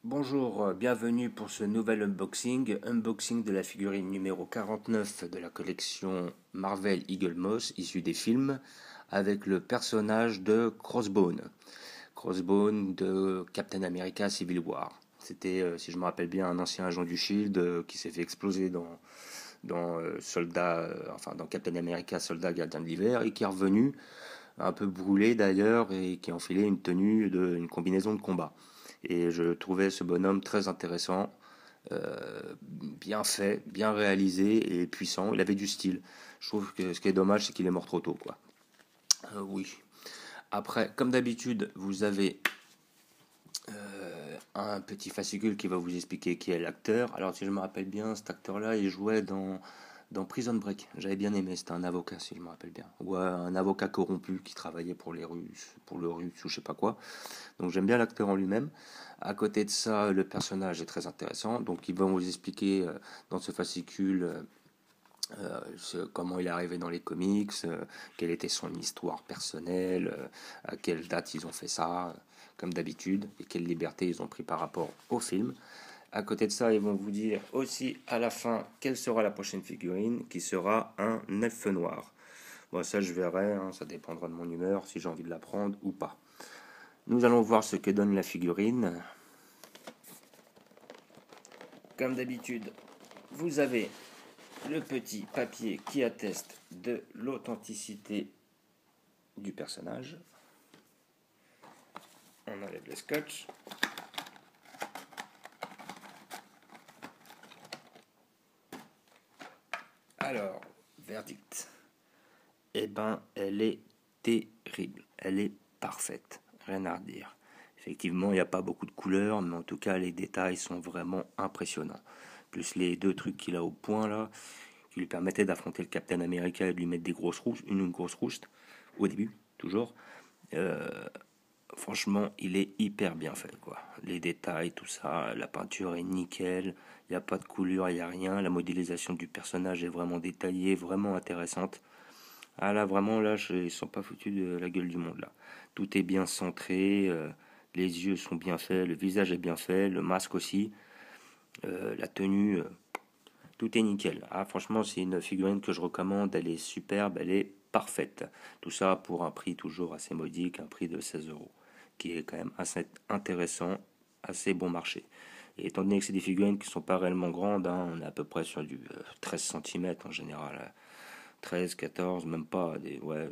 Bonjour, bienvenue pour ce nouvel unboxing de la figurine numéro 49 de la collection Marvel Eagle Moss issue des films avec le personnage de Crossbone de Captain America Civil War. C'était, si je me rappelle bien, un ancien agent du Shield qui s'est fait exploser dans Captain America Soldat Gardien de l'hiver et qui est revenu un peu brûlé d'ailleurs et qui a enfilé une combinaison de combat. Et je trouvais ce bonhomme très intéressant, bien fait, bien réalisé et puissant. Il avait du style. Je trouve que ce qui est dommage, c'est qu'il est mort trop tôt, quoi. Oui. Après, comme d'habitude, vous avez un petit fascicule qui va vous expliquer qui est l'acteur. Alors, si je me rappelle bien, cet acteur-là, il jouait dans Prison Break. J'avais bien aimé, c'était un avocat, si je me rappelle bien. Ou un avocat corrompu qui travaillait pour les Russes, pour le Russe ou je sais pas quoi. Donc j'aime bien l'acteur en lui-même. À côté de ça, le personnage est très intéressant. Donc ils vont vous expliquer dans ce fascicule comment il est arrivé dans les comics, quelle était son histoire personnelle, à quelle date ils ont fait ça, comme d'habitude, et quelle liberté ils ont pris par rapport au film. À côté de ça, ils vont vous dire aussi à la fin quelle sera la prochaine figurine, qui sera un elfe noir. Bon, ça je verrai, hein, ça dépendra de mon humeur, si j'ai envie de la prendre ou pas. Nous allons voir ce que donne la figurine. Comme d'habitude, vous avez le petit papier qui atteste de l'authenticité du personnage. On enlève le scotch. Alors, verdict. Eh ben, elle est terrible. Elle est parfaite. Rien à redire. Effectivement, il n'y a pas beaucoup de couleurs, mais en tout cas, les détails sont vraiment impressionnants. Plus les deux trucs qu'il a au point là, qui lui permettaient d'affronter le Captain America et de lui mettre des grosses rouges, une grosse rouste, au début, toujours. Euh, Franchement, il est hyper bien fait, quoi. Les détails, tout ça, la peinture est nickel, il n'y a pas de coulure, il n'y a rien. La modélisation du personnage est vraiment détaillée, vraiment intéressante. Ah là, vraiment, là, ils sont pas foutus de la gueule du monde, là. Tout est bien centré, les yeux sont bien faits, le visage est bien fait, le masque aussi, la tenue, tout est nickel. Ah, franchement, c'est une figurine que je recommande, elle est superbe, elle est parfaite. Tout ça pour un prix toujours assez modique, un prix de 16 €, qui est quand même assez intéressant, assez bon marché. Et étant donné que c'est des figurines qui ne sont pas réellement grandes, hein, on est à peu près sur du 13 cm en général. 13, 14, même pas, ouais,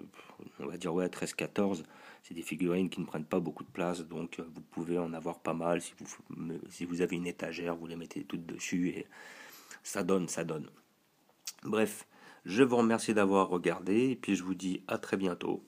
on va dire ouais, 13, 14. C'est des figurines qui ne prennent pas beaucoup de place, donc vous pouvez en avoir pas mal. Si vous avez une étagère, vous les mettez toutes dessus et ça donne, ça donne. Bref, je vous remercie d'avoir regardé et puis je vous dis à très bientôt.